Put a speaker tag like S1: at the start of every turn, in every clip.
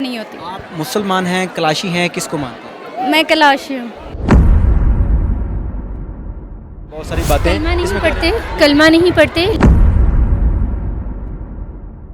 S1: नहीं होती।
S2: आप मुसलमान हैं, कलाशी हैं, किसको मानते हैं?
S1: मैं कलाशी हूँ।
S2: बहुत सारी बातें
S1: कलमा नहीं
S2: इसमें
S1: पढ़ते, कलमा नहीं पढ़ते।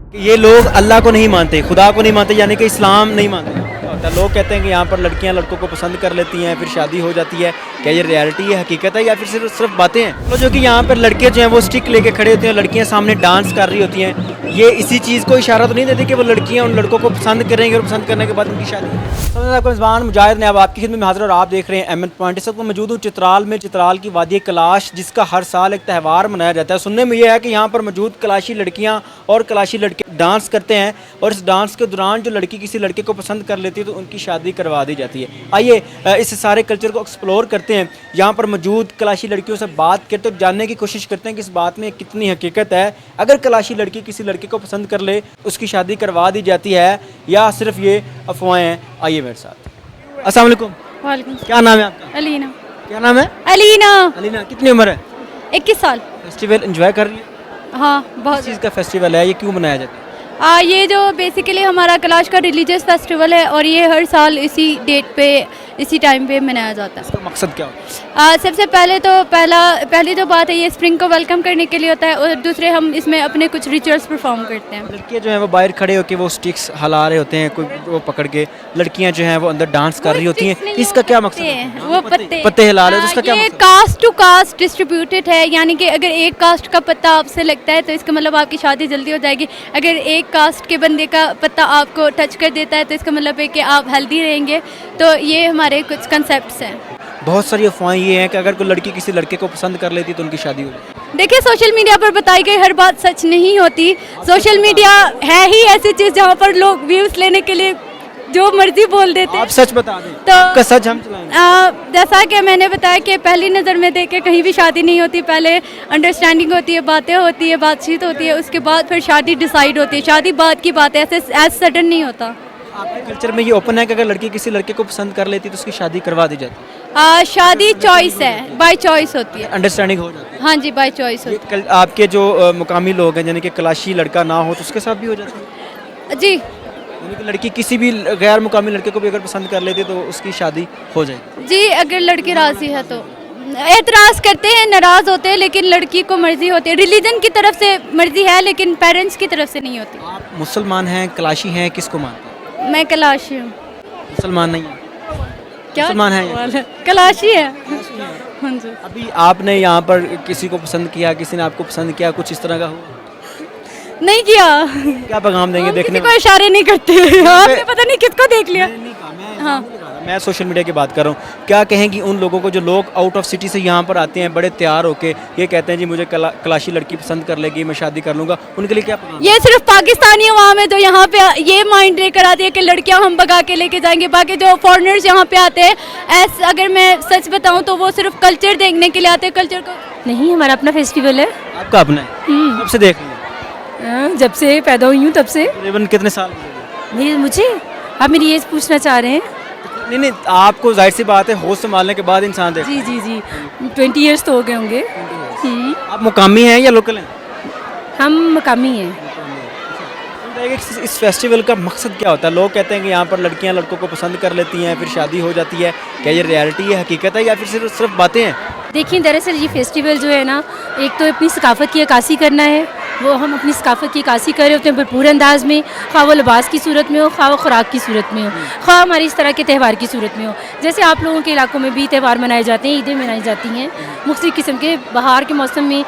S2: कि ये लोग अल्लाह को नहीं मानते, खुदा को नहीं मानते, यानी कि इस्लाम नहीं मानते। क्या होता है, लोग कहते हैं कि यहाँ पर लड़कियाँ लड़कों को पसंद कर लेती हैं, फिर शादी हो जाती है। क्या ये रियलिटी है, हकीकत है, या फिर सिर्फ बातें हैं? तो जो कि यहाँ पर लड़के जो हैं वो स्टिक लेके खड़े होते हैं, लड़कियाँ सामने डांस कर रही होती हैं, ये इसी चीज़ को इशारा तो नहीं देती कि वो लड़कियाँ उन लड़कों को पसंद करेंगे और पसंद करने के बाद उनकी शादी। तो आपका मेज़बान मुजाहिद ने अब आपकी खिदमत में हाजिर और आप देख रहे हैं अहमद पॉइंट। इस वक्त मैं मौजूद हूँ चित्राल में, चित्राल की वादी कलाश, जिसका हर साल एक त्यौहार मनाया जाता है। सुनने में यह है कि यहाँ पर मौजूद कलाशी लड़कियाँ और कलाशी लड़के डांस करते हैं और इस डांस के दौरान जो लड़की किसी लड़के को पसंद कर लेती है तो उनकी शादी करवा दी जाती है। आइए इस सारे कल्चर को एक्सप्लोर करते हैं, यहाँ पर मौजूद कलाशी लड़कियों से बात करते और जानने की कोशिश करते हैं कि इस बात में कितनी हकीकत है। अगर कलाशी लड़की किसी लड़के को पसंद कर ले उसकी शादी करवा दी जाती है या सिर्फ ये अफवाहें हैं। आइए मेरे साथ। अस्सलाम वालेकुम।
S1: वालेकुम।
S2: क्या नाम है आपका?
S1: अलीना।
S2: क्या नाम है?
S1: अलीना।
S2: अलीना, कितनी उम्र है?
S1: 21 साल।
S2: फेस्टिवल एंजॉय कर रही है?
S1: हाँ,
S2: किस
S1: बहुत।
S2: चीज़ का फेस्टिवल है, ये क्यों मनाया जाता है?
S1: ये जो बेसिकली हमारा कलाश का रिलीजियस फेस्टिवल है और ये हर साल इसी डेट पे, इसी टाइम पे मनाया जाता है।
S2: इसका मकसद क्या होता है?
S1: सबसे पहले तो पहली जो बात है, ये स्प्रिंग को वेलकम करने के लिए होता है और दूसरे हम इसमें अपने कुछ रिचुअल्स परफॉर्म करते हैं।
S2: लड़कियाँ जो हैं वो बाहर खड़े होकर वो स्टिक्स हिला रहे होते हैं, कोई वो पकड़ के, लड़कियाँ जो हैं वो अंदर डांस कर रही होती हैं। इसका क्या मकसद है?
S1: वो पत्ते
S2: पत्ते हिला रहे हो, तो इसका क्या
S1: ये
S2: मकसद?
S1: कास्ट टू कास्ट डिस्ट्रीब्यूटेड है, यानी कि अगर एक कास्ट का पत्ता आपसे लगता है तो इसका मतलब आपकी शादी जल्दी हो जाएगी। अगर एक कास्ट के बंदे का पत्ता आपको टच कर देता है तो इसका मतलब है कि आप हेल्दी रहेंगे। तो ये हमारे कुछ कंसेप्ट्स हैं।
S2: बहुत सारी अफवाहें ये हैं कि अगर कोई लड़की किसी लड़के को पसंद कर लेती तो उनकी शादी हो जाती।
S1: देखिए, सोशल मीडिया पर बताई गई हर बात सच नहीं होती। सोशल मीडिया है ही ऐसी चीज़ जहाँ पर लोग व्यूज़ लेने के लिए जो मर्जी बोल देते हैं।
S2: आप सच बता दें
S1: तो
S2: आपका सच हम चलाएंगे।
S1: जैसा कि मैंने बताया कि पहली नज़र में देख के कहीं भी शादी नहीं होती। पहले अंडरस्टैंडिंग होती है, बातें होती है, बातचीत होती है, उसके बाद फिर शादी डिसाइड होती है। शादी बाद की बात है, ऐसे एज सडन नहीं होता।
S2: आपके कल्चर में ये ओपन है कि अगर लड़की किसी लड़के को पसंद कर लेती तो उसकी शादी करवा दी जाती,
S1: शादी चॉइस है, बाय चॉइस होती है।
S2: अंडरस्टैंडिंग हो जाती
S1: हाँ जी, बाय चॉइस
S2: है।
S1: होती
S2: आपके जो मुकामी लोग हैं, यानी कि कलाशी लड़का ना हो तो उसके साथ भी हो जाती है?
S1: है जी।
S2: यानी कि लड़की किसी भी गैर मुकामी लड़के को भी अगर पसंद कर लेती तो उसकी शादी हो जाएगी?
S1: जी, अगर लड़की राजी है तो। एतराज़ करते हैं, नाराज़ होते हैं, लेकिन लड़की को मर्जी होती है। रिलीजन की तरफ से मर्जी है लेकिन पेरेंट्स की तरफ से नहीं होती।
S2: आप मुसलमान हैं, कलाशी हैं, किसको मानते हैं?
S1: मैं कलाशी हूँ।
S2: मुसलमान नहीं है?
S1: क्या
S2: मुसलमान हैं?
S1: सवाल है? कलाशी है। हाँ जी।
S2: अभी आपने यहाँ पर किसी को पसंद किया, किसी ने आपको पसंद किया, कुछ इस तरह का हुआ?
S1: नहीं किया।
S2: क्या पैगाम देंगे
S1: हम
S2: देखने
S1: किसी को इशारे नहीं करते। आपने पता नहीं किसको देख लिया। हाँ।
S2: मैं सोशल मीडिया की बात कर रहा हूँ। क्या कहेंगी उन लोगों को जो लोग आउट ऑफ सिटी से यहाँ पर आते हैं बड़े तैयार होके, ये कहते हैं जी मुझे कलाशी लड़की पसंद कर लेगी, मैं शादी कर लूँगा, उनके लिए क्या पैगाम?
S1: ये सिर्फ पाकिस्तानी अवाम है जो यहाँ पे ये माइंड लेकर आती है कि लड़कियाँ हम भगा के लेके जाएंगे। बाकी जो फॉरेनर्स यहाँ पे आते हैं, अगर मैं सच बताऊँ तो वो सिर्फ कल्चर देखने के लिए आते हैं। कल्चर को नहीं, हमारा अपना फेस्टिवल है।
S2: आपका अपना है? कब से देख लिया?
S1: जब से पैदा हुई हूँ तब से।
S2: तकरीबन कितने साल हो गए?
S1: मुझे आप मेरी एज पूछना चाह रहे हैं?
S2: नहीं, आपको जाहिर सी बात है होश संभालने के बाद इंसान देखता है।
S1: जी 20 ईयर्स तो हो गए होंगे।
S2: आप मुकामी हैं या लोकल हैं?
S1: हम मकामी हैं।
S2: इस फेस्टिवल का मकसद क्या होता है? लोग कहते हैं कि यहाँ पर लड़कियाँ लड़कों को पसंद कर लेती हैं, फिर शादी हो जाती है। क्या ये रियलिटी है, हकीकत है, या फिर सिर्फ बातें हैं?
S3: देखिए, दरअसल ये फेस्टिवल जो है ना, एक तो अपनी सकाफ़त की अक्कासी करना है। वो हम अपनी सकाफ़त की अक्कासी कर रहे होते हैं भरपूर अंदाज में, खा वो लिबास की सूरत में हो, खा वो खुराक की सूरत में हो, खा हमारी इस तरह के त्यौहार की सूरत में हो। जैसे आप लोगों के इलाकों में भी त्यौहार मनाए जाते हैं, ईदें मनाई जाती हैं, मुख्तलिफ़ किस्म के बहार के मौसम में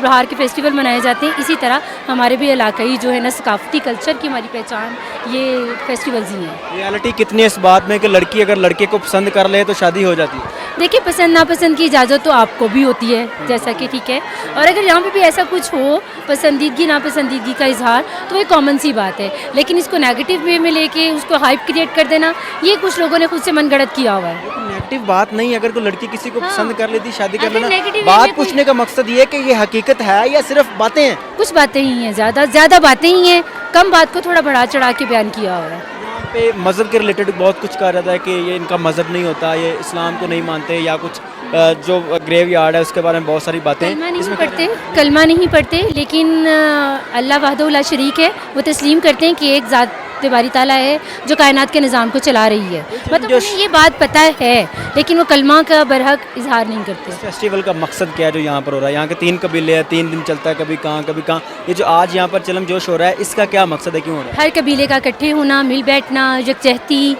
S3: बहार के फेस्टिवल मनाए जाते हैं। इसी तरह हमारे भी इलाकई जो है ना सकाफ़ती कल्चर की हमारी पहचान ये फेस्टिवल्स ही हैं।
S2: रियलिटी कितनी है इस बात में कि लड़की अगर लड़के को पसंद कर ले तो शादी हो जाती है?
S3: देखिए, पसंद नापसंद की इजाज़त तो आपको भी होती है, जैसा कि ठीक है। और अगर यहाँ पे भी ऐसा कुछ हो, पसंदीदगी नापसंदीदगी का इजहार, तो ये कॉमन सी बात है। लेकिन इसको नेगेटिव वे में लेके उसको हाइप क्रिएट कर देना, ये कुछ लोगों ने खुद से मनगढ़ंत किया हुआ है।
S2: नेगेटिव बात नहीं, अगर कोई लड़की किसी को पसंद कर लेती शादी कर
S3: अगर
S2: लेना।
S3: negative way
S2: बात
S3: में कोई-
S2: पूछने का मकसद ये है कि ये हकीकत है या सिर्फ बातें हैं?
S3: कुछ बातें ही हैं, ज़्यादा बातें ही हैं, कम बात को थोड़ा बढ़ा चढ़ा के बयान किया हुआ है।
S2: यहाँ पे मज़हब के रिलेटेड बहुत कुछ कहा जाता है कि ये इनका मज़हब नहीं होता, ये इस्लाम को नहीं मानते, या कुछ जो ग्रेव यार्ड है उसके बारे में बहुत सारी बातें
S3: कलमा नहीं
S2: इसमें
S3: पढ़ते, कलमा नहीं पढ़ते, लेकिन अल्लाह वहदहु ला शरीक है, वो तस्लीम करते हैं कि एक ज़ात ज़ात बारी ताला है जो कायनात के निज़ाम को चला रही है। मतलब उन्हें ये बात पता है लेकिन वो कलमा का बरहक इजहार नहीं करते।
S2: इस फेस्टिवल का मकसद क्या है जो यहाँ पर हो रहा है? यहाँ के 3 कबीले हैं, 3 दिन चलता है, कभी कहाँ कभी कहाँ। ये जो आज यहाँ पर चलम जोश हो रहा है, इसका क्या मकसद है, क्यों हो रहा है?
S3: हर कबीले का इकट्ठे होना, मिल बैठना, यकजहती,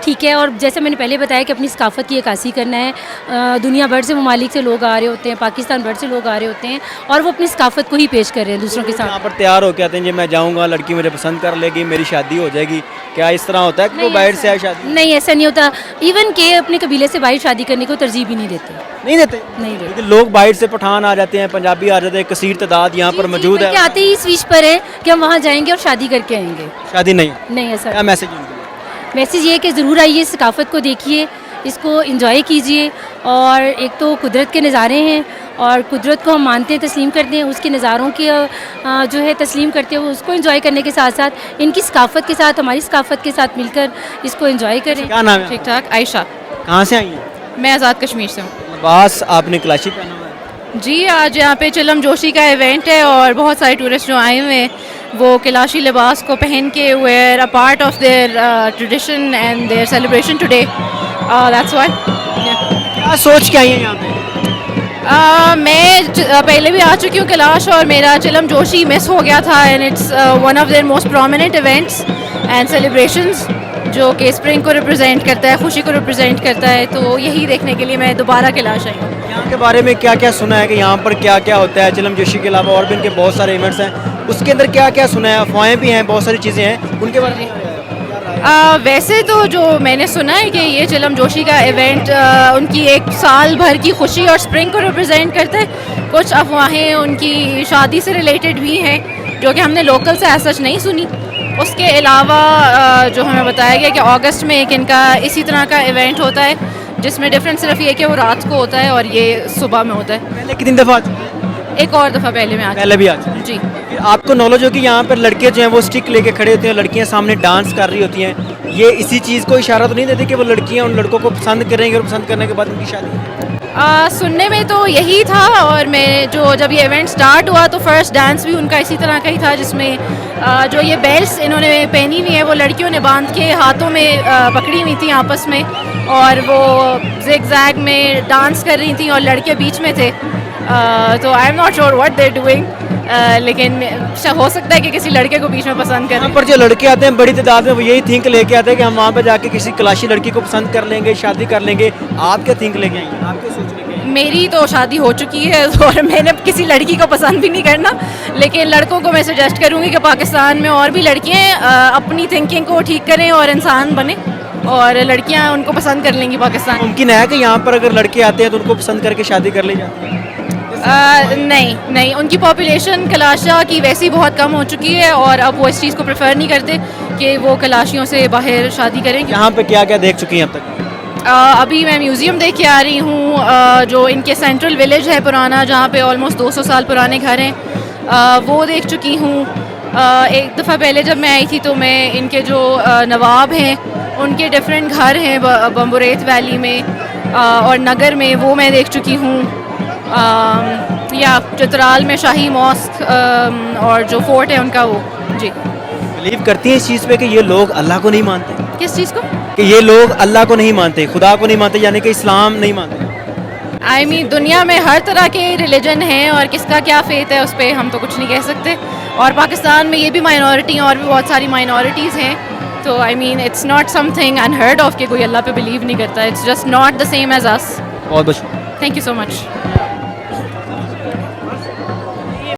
S3: ठीक है। और जैसे मैंने पहले बताया कि अपनी सकाफ़त की अक्कासी करना है। दुनिया भर से ममालिक से लोग आ रहे होते हैं, पाकिस्तान भर से लोग आ रहे होते हैं और वो अपनी सकाफ़त को ही पेश कर रहे हैं दूसरों के साथ।
S2: यहाँ पर तैयार होकर आते हैं जी, मैं जाऊँगा, लड़की मुझे पसंद कर लेगी, मेरी शादी हो जाएगी, क्या इस तरह होता है कि वो बाहर से आए शादी?
S3: नहीं, ऐसा नहीं होता। इवन के अपने कबीले से बाहर शादी करने को तरजीह भी नहीं देते।
S2: नहीं देते?
S3: नहीं देते।
S2: लेकिन लोग बाहर से पठान आ जाते हैं, पंजाबी आ जाते हैं, कसीर तादाद यहाँ पर मौजूद है।
S3: आते ही इस विश पर है कि हम वहाँ जाएंगे और शादी करके आएंगे।
S2: शादी नहीं?
S3: नहीं ऐसा।
S2: क्या मैसेज उनके लिए?
S3: मैसेज ये है कि ज़रूर आइए, सकाफ़त को देखिए, इसको इंजॉय कीजिए। और एक तो कुदरत के नज़ारे हैं और कुदरत को हम मानते हैं, तस्लीम करते हैं, उसके नज़ारों की जो है तस्लीम करते हैं, उसको इंजॉय करने के साथ साथ इनकी सकाफ़त के साथ, हमारी सकाफ़त के साथ मिलकर इसको इंजॉय करें।
S2: क्या नाम है?
S4: ठीक ठाक। आयशा।
S2: कहाँ से आई हैं?
S4: मैं आज़ाद कश्मीर से हूँ।
S2: लिबास आपने क्लाशी पहना हुआ है।
S4: जी, आज यहाँ पे चिलम जोशी का इवेंट है और बहुत सारे टूरिस्ट जो आए हुए हैं वो कलाशी लिबास को पहन के were a part of their tradition and their celebration today. That's why.
S2: क्या सोच के आई हैं यहाँ पे?
S4: मैं पहले भी आ चुकी हूँ कैलाश और मेरा चिलम जोशी मिस हो गया था and it's one of their most prominent events and celebrations जो कि स्प्रिंग को रिप्रेजेंट करता है, खुशी को रिप्रेजेंट करता है। तो यही देखने के लिए मैं दोबारा कैलाश आई हूँ।
S2: यहाँ के बारे में क्या क्या सुना है कि यहाँ पर क्या क्या होता है? चिलम जोशी के अलावा और भी इनके बहुत सारे इवेंट्स हैं, उसके अंदर क्या क्या सुना है? अफवाहें भी हैं, बहुत सारी चीज़ें हैं, उनके बारे में
S4: वैसे तो जो मैंने सुना है कि ये चिलम जोशी का इवेंट उनकी एक साल भर की खुशी और स्प्रिंग को रिप्रेजेंट करता है। कुछ अफवाहें उनकी शादी से रिलेटेड भी हैं जो कि हमने लोकल से ऐसा सच नहीं सुनी। उसके अलावा जो हमें बताया गया कि अगस्त में एक इनका इसी तरह का इवेंट होता है जिसमें डिफरेंस सिर्फ ये कि वो रात को होता है और ये सुबह में होता है।
S2: पहले कितनी दफ़ा आ चुके हैं?
S4: एक और दफ़ा पहले में आ
S2: पहले भी आ चुके हैं।
S4: जी।
S2: फिर आपको नॉलेज हो कि यहाँ पर लड़के जो हैं वो स्टिक लेके खड़े होते हैं, लड़कियाँ सामने डांस कर रही होती हैं, ये इसी चीज़ को इशारा तो नहीं देते कि वो लड़कियाँ उन लड़कों को पसंद करेंगे और पसंद करने के बाद उनकी शादी?
S4: सुनने में तो यही था और मैं जब ये इवेंट स्टार्ट हुआ तो फर्स्ट डांस भी उनका इसी तरह का ही था जिसमें जो ये बेल्ट्स इन्होंने पहनी हुई है वो लड़कियों ने बांध के हाथों में पकड़ी हुई थी आपस में और वो जिग जैग में डांस कर रही थी और लड़के बीच में थे। तो I am not sure what they doing, लेकिन हो सकता है कि किसी लड़के को बीच में पसंद करें।
S2: यहाँ पर जो लड़के आते हैं बड़ी तादाद में वो यही थिंक लेके आते हैं कि हम वहाँ पर जाके किसी क्लाशी लड़की को पसंद कर लेंगे, शादी कर लेंगे। आप क्या थिंक लेके आई हैं? आप क्या सोच लेके आई हैं?
S4: मेरी तो शादी हो चुकी है और मैंने किसी लड़की को पसंद भी नहीं करना, लेकिन लड़कों को मैं सजेस्ट करूँगी कि पाकिस्तान में और भी लड़कियाँ अपनी थिंकिंग को ठीक करें और इंसान बने और लड़कियाँ उनको पसंद कर लेंगी पाकिस्तान।
S2: मुमकिन है कि यहाँ पर अगर लड़के आते हैं तो उनको पसंद करके शादी कर ली जाती है?
S4: नहीं, उनकी पॉपुलेशन कलाशा की वैसे ही बहुत कम हो चुकी है और अब वो इस चीज़ को प्रेफर नहीं करते कि वो कलाशियों से बाहर शादी करें।
S2: यहाँ पे क्या क्या देख चुकी हैं अब तक?
S4: अभी मैं म्यूज़ियम देख के आ रही हूँ, जो इनके सेंट्रल विलेज है पुराना जहाँ पे ऑलमोस्ट 200 साल पुराने घर हैं, वो देख चुकी हूँ। एक दफ़ा पहले जब मैं आई थी तो मैं इनके जो नवाब हैं उनके डिफरेंट घर हैं बम्बुरेत वैली में और नगर में, वो मैं देख चुकी हूँ। या चित्राल में शाही मॉस्क और जो फोर्ट है उनका वो। जी।
S2: बिलीव करती हैं इस चीज़ पे कि ये लोग अल्लाह को नहीं मानते?
S4: किस चीज़ को?
S2: कि ये लोग अल्लाह को नहीं मानते, खुदा को नहीं मानते, यानी कि इस्लाम नहीं मानते?
S4: आई मीन दुनिया में हर तरह के रिलीजन हैं और किसका क्या फेथ है उस पर हम तो कुछ नहीं कह सकते। और पाकिस्तान में ये भी माइनॉरिटी और भी बहुत सारी माइनॉरिटीज़ हैं, तो I mean it's not something unheard of कि कोई अल्लाह पे बिलीव नहीं करता। It's just not the same as us.
S2: बहुत बहुत
S4: थैंक यू सो मच।